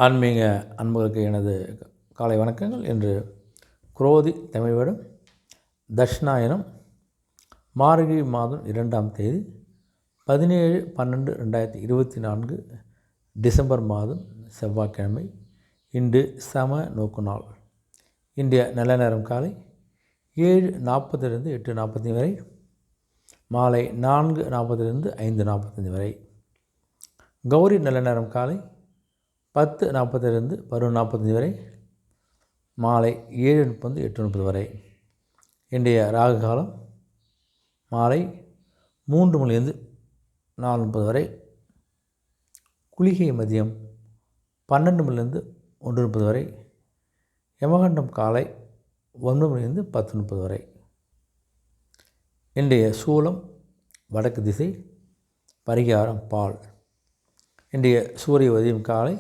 ஆன்மீக அன்பர்களுக்கு எனது காலை வணக்கங்கள். என்று குரோதி தமிழ் வருடம் தட்சிணாயனம் மார்கழி மாதம் 2ஆம் தேதி 17/12/2024 டிசம்பர் மாதம் செவ்வாய்க்கிழமை. இன்று சம நோக்கு நாள். இன்றைய நல்ல நேரம் காலை 7:40 8:45 வரை, மாலை 4:40 5:45 வரை. கௌரி நல்ல நேரம் காலை 10:40 11:45 வரை, மாலை 7:30 8:30 வரை. இன்றைய ராகு காலம் மாலை 3 மணிலிருந்து 4:30 வரை. குளிகை மதியம் 12 மணிலிருந்து 1:30 வரை. யமகண்டம் காலை 9 மணிலிருந்து 10:30 வரை. இன்றைய சூலம் வடக்கு திசை. பரிகாரம் பால். இன்றைய சூரிய உதயம் காலை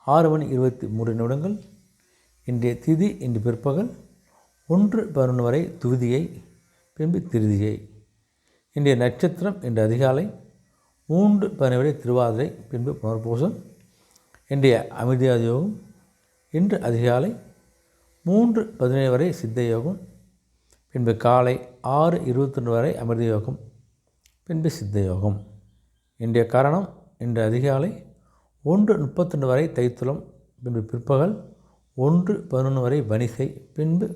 6:23 இன்றைய திதி இன்று பிற்பகல் 1:11 வரை துதியை, பின்பு திருதியை. இன்றைய நட்சத்திரம் இன்று அதிகாலை 3:17 வரை திருவாதிரை, பின்பு புனர்பூசம். இன்றைய அமிர்த யோகம் இன்று அதிகாலை 3:17 வரை சித்த யோகம், பின்பு காலை 6:21 வரை அமிர்த யோகம், பின்பு சித்த யோகம். இன்றைய கரணம் இன்று அதிகாலை 1:32 வரை தைத்துளம், பின்பு பிற்பகல் 1:11 வரை வணிசை, பின்பு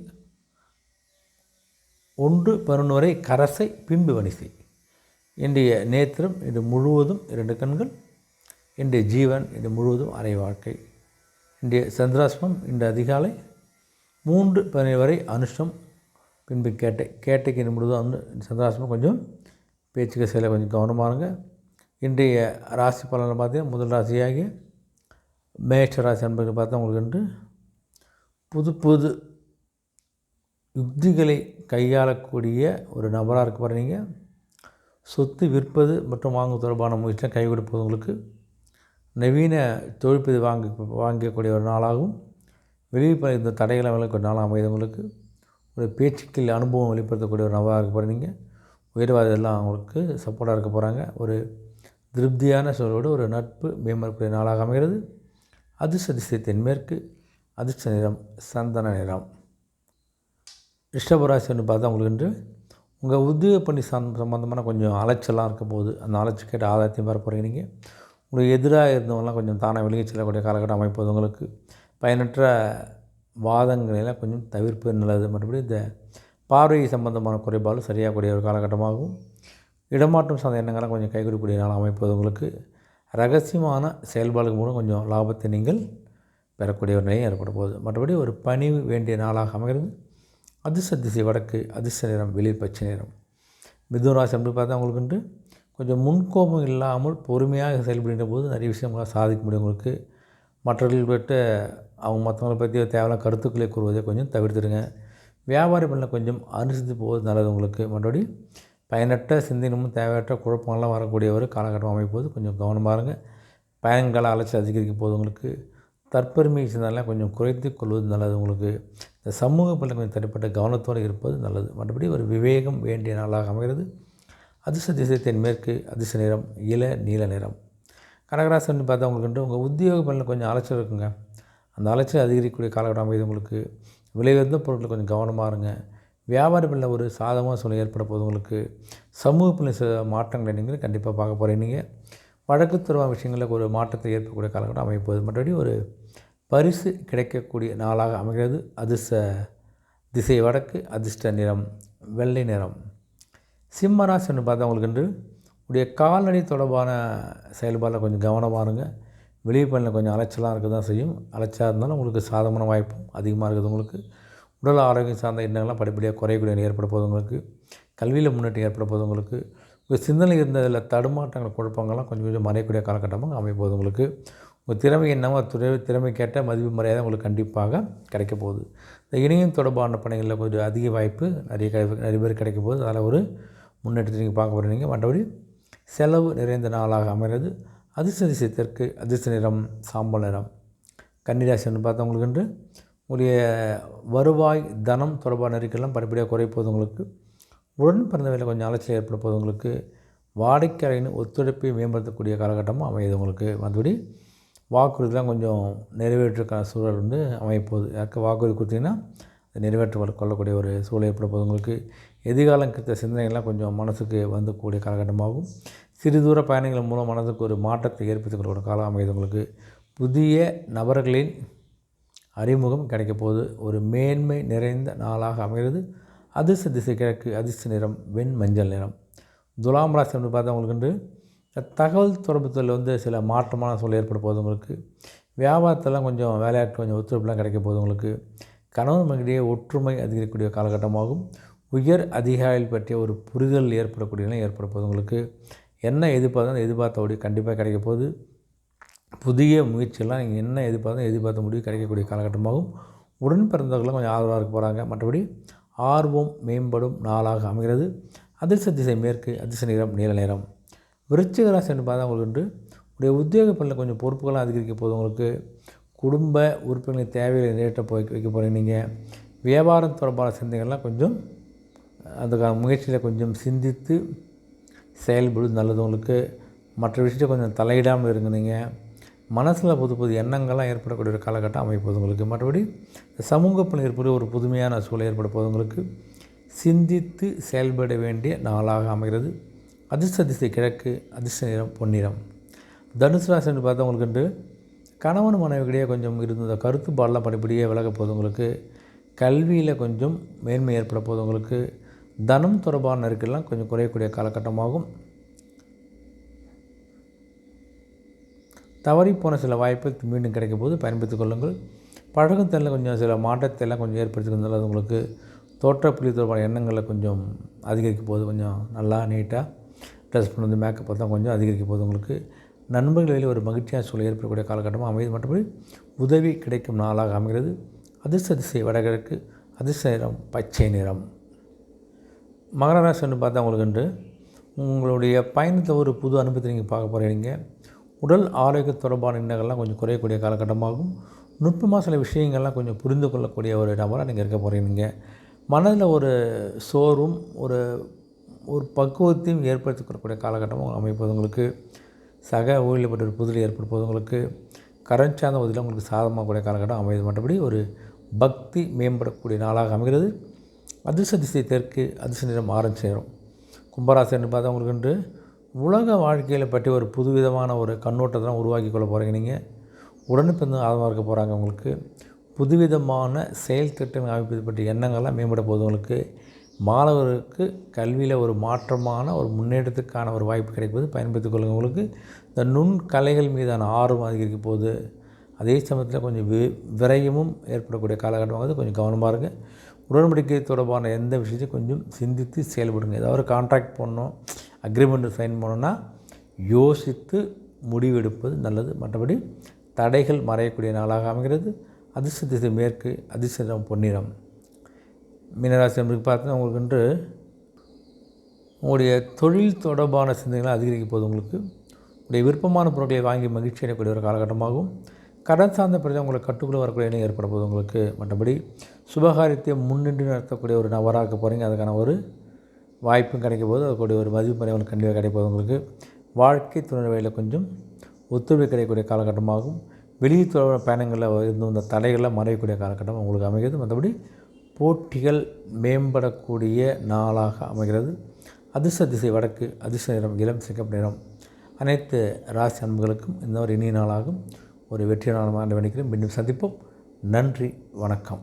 1:11 வரை கரசை, பின்பு வணிசை. இன்றைய நேத்திரம் இன்று முழுவதும் 2 கண்கள். இன்றைய ஜீவன் இன்று முழுவதும் அரை வாழ்க்கை. இன்றைய சந்திராஷ்டமம் இன்று அதிகாலை 3:17 வரை அனுஷம், பின்பு கேட்டைக்கு இன்று முழுவதும் சந்திராஷ்டமம். கொஞ்சம் பேச்சுக்கு செயல கொஞ்சம் கவனமானுங்க. இன்றைய ராசி பலனை பார்த்தீங்கன்னா, முதல் ராசியாகிய மேஷ ராசி அன்பர்கள் பார்த்தா உங்களுக்கு என்று புது யுக்திகளை கையாளக்கூடிய ஒரு நபராக இருக்க போகிறீங்க. சொத்து விற்பது மற்றும் வாங்கும் தொடர்பான முயற்சியை கை கொடுப்பது உங்களுக்கு நவீன தொழில்பதி வாங்கக்கூடிய ஒரு நாளாகவும், வெளியில் இந்த தடைகளை விளக்கக்கூடிய நாளாக அமைதவங்களுக்கு ஒரு பேச்சுக்கள் அனுபவம் வெளிப்படுத்தக்கூடிய ஒரு நபராக இருக்க போகிறீங்க. உயர்வாதிகள்லாம் அவங்களுக்கு சப்போர்ட்டாக இருக்க போகிறாங்க. ஒரு திருப்தியான சூழலோடு ஒரு நட்பு மேம்படக்கூடிய நாளாக அமைகிறது. அதிர்ஷ்ட திசை தென்மேற்கு. அதிர்ஷ்ட நிறம் சந்தன நிறம். ரிஷபராசி ஒன்று பார்த்தா உங்களுக்கு என்று உங்கள் உத்தியோக பணி சம்பந்தமான கொஞ்சம் அலைச்சலாக இருக்க போது, அந்த அலைச்சல் கேட்ட ஆதாயத்தையும் பெற போகிறீங்க. நீங்கள் உங்களுக்கு எதிராக இருந்தவங்களாம் கொஞ்சம் தானே வெளியே செல்லக்கூடிய காலகட்டம் அமைப்பது உங்களுக்கு. பயனற்ற வாதங்களெல்லாம் கொஞ்சம் தவிர்ப்பது நல்லது. மற்றபடி இந்த பார்வை சம்பந்தமான குறைபாடு சரியாகக்கூடிய ஒரு காலகட்டமாகவும், இடமாற்றம் சார்ந்த எண்ணங்கள்லாம் கொஞ்சம் கைகூடக்கூடிய நாள் அமைப்பது உங்களுக்கு. ரகசியமான செயல்பாடுகள் மூலம் கொஞ்சம் லாபத்தை நீங்கள் பெறக்கூடிய ஒரு நிலையை ஏற்பட போகுது. மற்றபடி ஒரு பணிவு வேண்டிய நாளாக அமைகிறது. அதிர்ஷ்ட திசை வடக்கு. அதிர்ஷ்ட நிறம் வெளிர் பச்சை நிறம். மிதுன ராசி அப்படி பார்த்தா உங்களுக்கு கொஞ்சம் முன்கோபம் இல்லாமல் பொறுமையாக செயல்படுகின்ற போது நிறைய விஷயங்களாக சாதிக்க முடியும் உங்களுக்கு. மற்றவர்கள் விட்டு அவங்க மற்றவங்களை பற்றி தேவையான கருத்துக்களை கூறுவதை கொஞ்சம் தவிர்த்துடுங்க. வியாபார பணியில் கொஞ்சம் அனுசரித்து போவது நல்லது உங்களுக்கு. மற்றபடி பயனற்ற சிந்தனையும் தேவையற்ற குழப்பங்கள்லாம் வரக்கூடிய ஒரு காலகட்டம் அமைப்போது கொஞ்சம் கவனமாக இருங்க. பயன்களை அலைச்சல் அதிகரிக்க போது உங்களுக்கு. தற்பெருமை சிந்தனைலாம் கொஞ்சம் குறைத்து கொள்வது நல்லது உங்களுக்கு. இந்த சமூக பணியில் கொஞ்சம் தனிப்பட்ட கவனத்தோடு இருப்பது நல்லது. மற்றபடி ஒரு விவேகம் வேண்டிய நாளாக அமைகிறது. அதிர்ஷ்ட திசை தென்மேற்கு. அதிர்ஷ்ட நிறம் இள நீல நிறம். கடகராசின்னு பார்த்தா உங்களுக்கு உங்கள் உத்தியோக பணியில் கொஞ்சம் அலைச்சல் இருக்குங்க. அந்த அலைச்சல் அதிகரிக்கக்கூடிய காலகட்டம் அமைது உங்களுக்கு. விலையுயர்ந்த பொருட்கள் கொஞ்சம் கவனமாக இருங்க. வியாபார பணியில் ஒரு சாதகமான சூழ்நிலை ஏற்பட போது உங்களுக்கு. சமூக பணியில் சில மாற்றங்களை நீங்கள் கண்டிப்பாக பார்க்க போகிறீங்க. வழக்கு தொடர்பான விஷயங்களில் ஒரு மாற்றத்தை ஏற்படக்கூடிய காலகட்டம் அமைப்பது. மற்றபடி ஒரு பரிசு கிடைக்கக்கூடிய நாளாக அமைகிறது. அதிர்ஷ்ட திசை வடக்கு. அதிர்ஷ்ட நிறம் வெள்ளை நிறம். சிம்மராசின்னு பார்த்தா உங்களுக்கு உடைய கால்நடை தொடர்பான செயல்பாடில் கொஞ்சம் கவனமாக இருங்க. வெளியே பணியில் கொஞ்சம் அலைச்சலாக இருக்க தான் செய்யும். அலைச்சலாக இருந்தாலும் உங்களுக்கு சாதகமான வாய்ப்பும் அதிகமாக இருக்குது உங்களுக்கு. உடல் ஆரோக்கியம் சார்ந்த எண்ணங்கள்லாம் படிப்படியாக குறையக்கூடிய ஏற்பட போது உங்களுக்கு. கல்வியில் முன்னேற்றம் ஏற்பட போது உங்களுக்கு. உங்கள் சிந்தனை இருந்ததில் தடுமாற்றங்கள் குழப்பங்கள்லாம் கொஞ்சம் கொஞ்சம் மறையக்கூடிய காலகட்டமாக அமைப்போது உங்களுக்கு. உங்கள் திறமை என்னவோ திறமை கேட்ட மதிப்பு மரியாதை உங்களுக்கு கண்டிப்பாக கிடைக்க போகுது. இந்த இணையம் தொடர்பான பணிகளில் கொஞ்சம் அதிக வாய்ப்பு நிறைய பேர் கிடைக்க போகுது. அதில் ஒரு முன்னேற்றத்தை நீங்கள் பார்க்க போகிறீங்க. மற்றபடி செலவு நிறைந்த நாளாக அமைகிறது. அதிர்ஷ்ட திசை தெற்கு. அதிர்ஷ்ட நிறம் சாம்பல் நிறம். கன்னிராசின்னு பார்த்தா உங்களுக்கு உங்களுடைய வருவாய் தனம் தொடர்பான நெருக்கெல்லாம் படிப்படியாக குறைப்போது உங்களுக்கு. உடன் பிறந்தவையில் கொஞ்சம் அலைச்சல் ஏற்பட போது உங்களுக்கு. வாடிக்கையாளரின் ஒத்துழைப்பை மேம்படுத்தக்கூடிய காலகட்டமும் அமையுது உங்களுக்கு. மற்றபடி வாக்குறுதிலாம் கொஞ்சம் நிறைவேற்றுக்கான சூழல் வந்து அமையப்போகுது. யாருக்கு வாக்குறுதி கொடுத்தீங்கன்னா அதை நிறைவேற்ற கொள்ளக்கூடிய ஒரு சூழல் ஏற்பட போகுது. உங்களுக்கு எதிர்காலம் குறித்த சிந்தனைகள்லாம் கொஞ்சம் மனதுக்கு வந்துக்கூடிய காலகட்டமாகும். சிறு தூர பயணங்கள் மூலம் மனதுக்கு ஒரு மாற்றத்தை ஏற்படுத்திக் கொள்ளக்கூடிய காலம் அமைது. உங்களுக்கு புதிய நபர்களின் அறிமுகம் கிடைக்கப் போகுது. ஒரு மேன்மை நிறைந்த நாளாக அமைகிறது. அதிர்ஷ்ட திசை கிழக்கு, அதிர்ஷ்ட நிறம் வெண் மஞ்சள் நிறம். துலாம் ராசி வந்து பார்த்தா உங்களுக்கு தகவல் தொடர்புத்தில் வந்து சில மாற்றமான சூழல் ஏற்பட போகுது. உங்களுக்கு வியாபாரத்தெல்லாம் கொஞ்சம் வேலையாட்கள் கொஞ்சம் ஒத்துழைப்புலாம் கிடைக்க போகுது. உங்களுக்கு கணவன் மனைவியிடையே ஒற்றுமை அதிகரிக்கக்கூடிய காலகட்டமாகும். உயர் அதிகாரிகள் பற்றிய ஒரு புரிதல் ஏற்படக்கூடிய நிலை ஏற்பட போகுது. உங்களுக்கு என்ன எதிர்பார்த்தபடி கண்டிப்பாக கிடைக்க போகுது. புதிய முயற்சியெல்லாம் நீங்கள் என்ன எதிர்பார்த்த முடிவு கிடைக்கக்கூடிய காலகட்டமாகும். உடன் பிறந்தவர்களும் கொஞ்சம் ஆதரவாக இருக்க போகிறாங்க. மற்றபடி ஆர்வம் மேம்படும் நாளாக அமைகிறது. அதிர்ஷ்ட திசை மேற்கு, அதிர்ஷ்ட நிறம் நீல நிறம். விருச்சிக ராசி என்று பார்த்தா உங்களுக்கு உடைய உத்தியோக பணியில் கொஞ்சம் பொறுப்புகளாக அதிகரிக்க போகுது. உங்களுக்கு குடும்ப உறுப்பினர்களின் தேவைகளை நிறைவேற்ற வைக்க போகிறீங்க. நீங்கள் வியாபாரம் தொடர்பான சிந்தனைகள்லாம் கொஞ்சம் அதுக்கான முயற்சியில் கொஞ்சம் சிந்தித்து செயல்படுவது நல்லது. உங்களுக்கு மற்ற விஷயத்தை கொஞ்சம் தலையிடாமல் இருங்க. நீங்கள் மனசில் புது புது எண்ணங்கள்லாம் ஏற்படக்கூடிய ஒரு காலகட்டம் அமைப்போது உங்களுக்கு. மற்றபடி சமூக பணி ஏற்பட ஒரு புதுமையான சூழல் ஏற்பட போது உங்களுக்கு சிந்தித்து செயல்பட வேண்டிய நாளாக அமைகிறது. அதிர்ஷ்ட திசை கிழக்கு, அதிர்ஷ்ட நிறம் பொன்னிறம். தனுசு ராசி என்று பார்த்தா உங்களுக்கு கணவன் மனைவிக்கிடையே கொஞ்சம் இருந்த கருத்துப்பாடெல்லாம் படிப்படியே விலக போகுது. உங்களுக்கு கல்வியில் கொஞ்சம் மேன்மை ஏற்பட போகுது. உங்களுக்கு தனம் தொடர்பான நெருக்கெல்லாம் கொஞ்சம் குறையக்கூடிய காலகட்டமாகும். தவறிப்போன சில வாய்ப்புகள் மீண்டும் கிடைக்க போது பயன்படுத்திக் கொள்ளுங்கள். பழக்கத்தில் கொஞ்சம் சில மாற்றத்தை எல்லாம் கொஞ்சம் ஏற்படுத்திக்கிறதுனால அது உங்களுக்கு தோற்றப்புள்ளி தொடர்பான எண்ணங்களில் கொஞ்சம் அதிகரிக்க போகுது. கொஞ்சம் நல்லா நீட்டாக ட்ரெஸ் பண்ணி மேக்கப் தான் கொஞ்சம் அதிகரிக்க போகுது. உங்களுக்கு நண்பர்களில் ஒரு மகிழ்ச்சியான சூழல் ஏற்படக்கூடிய காலகட்டமாக அமைது. மற்றபடி உதவி கிடைக்கும் நாளாக அமைகிறது. அதிர்ஷ்ட திசை வடகிழக்கு, அதிர்ஷ்ட நிறம் பச்சை நிறம். மகர ராசி என்று பார்த்தா உங்களுக்கு உங்களுடைய பயணத்தில் ஒரு புது அனுபவத்தை நீங்கள் பார்க்க போகிறீங்க. உடல் ஆரோக்கிய தொடர்பான எண்ணங்கள்லாம் கொஞ்சம் குறையக்கூடிய காலகட்டமாகும். நுட்பமாக சில விஷயங்கள்லாம் கொஞ்சம் புரிந்து கொள்ளக்கூடிய ஒரு நபராக நீங்கள் இருக்க போகிறீங்க. மனதில் ஒரு சோர்வும் ஒரு பக்குவத்தையும் ஏற்படுத்தி கொள்ளக்கூடிய காலகட்டமும் அமைப்பது. உங்களுக்கு சக ஊழியப்பட்ட ஒரு புதில் ஏற்படுவது. உங்களுக்கு கரண் சார்ந்த உதவியில் உங்களுக்கு சாதகமாகக்கூடிய காலகட்டம் அமைது. மற்றபடி ஒரு பக்தி மேம்படக்கூடிய நாளாக அமைகிறது. அதிர்ஷ்ட திசை தெற்கு, அதிர்ஷ்ட நிறம் ஆரஞ்சு நிறம். கும்பராசி என்று பார்த்தா உங்களுக்கு உலக வாழ்க்கையில் பற்றி ஒரு புதுவிதமான ஒரு கண்ணோட்டத்தை உருவாக்கி கொள்ள போகிறீங்க. நீங்கள் உடனுப்பிறந்து ஆதரவாக இருக்க போகிறாங்க. உங்களுக்கு புதுவிதமான செயல் திட்டம் அமைப்பது பற்றிய எண்ணங்கள்லாம் மேம்பட போகுது. உங்களுக்கு மாணவருக்கு கல்வியில் ஒரு மாற்றமான ஒரு முன்னேற்றத்துக்கான ஒரு வாய்ப்பு கிடைப்பது பயன்படுத்திக் கொள்ளுங்கள். உங்களுக்கு இந்த நுண்கலைகள் மீதான ஆர்வம் அதிகரிக்க போகுது. அதே சமயத்தில் கொஞ்சம் விரயமும் ஏற்படக்கூடிய காலகட்டமாகுது. கொஞ்சம் கவனமாக இருங்க. உடன்படிக்கை தொடர்பான எந்த விஷயத்தையும் கொஞ்சம் சிந்தித்து செயல்படுங்க. ஏதாவது கான்ட்ராக்ட் பண்ணணும், அக்ரிமெண்ட் சைன் பண்ணணுன்னா யோசித்து முடிவெடுப்பது நல்லது. மற்றபடி தடைகள் மறையக்கூடிய நாளாக அமைகிறது. அதிர்ஷ்ட திசை மேற்கு, அதிர்ஷ்ட நிறம் பொன்னிறம். மீனராசி என்பது பார்த்தா உங்களுக்கு உங்களுடைய தொழில் தொடர்பான சிந்தனைகள் அதிகரிக்க போது. உங்களுக்கு உங்களுடைய விருப்பமான பொருட்களை வாங்கி மகிழ்ச்சி அடையக்கூடிய ஒரு காலகட்டமாகும். கடன் சார்ந்த பிரச்சனை உங்களுக்கு கட்டுக்குள்ளே வரக்கூடிய நிலை ஏற்பட போது. உங்களுக்கு மற்றபடி சுபகாரியத்தை முன்னின்று நடத்தக்கூடிய ஒரு நபராக இருக்க போகிறீங்க. அதுக்கான ஒரு வாய்ப்பும் கிடைக்க போது. அதுக்கூடிய ஒரு மதிப்பு உங்களுக்கு கண்டிப்பாக கிடைப்போது. உங்களுக்கு வாழ்க்கை துணை வழியில் கொஞ்சம் ஒத்துழைப்பு கிடைக்கக்கூடிய காலகட்டமாகும். வெளியே தொடர்பான பயணங்களில் இருந்து இந்த தடைகளில் மறையக்கூடிய காலகட்டம் உங்களுக்கு அமைகிறது. மற்றபடி போட்டிகள் மேம்படக்கூடிய நாளாக அமைகிறது. அதிர்ஷ்ட திசை வடக்கு, அதிர்ஷ்ட நிறம் இளம் சிகப்பு நிறம். அனைத்து ராசி அன்புகளுக்கும் இந்த ஒரு இனிய நாளாகும். ஒரு வெற்றி நாளாக நினைக்கிறேன். மீண்டும் சந்திப்போம். நன்றி, வணக்கம்.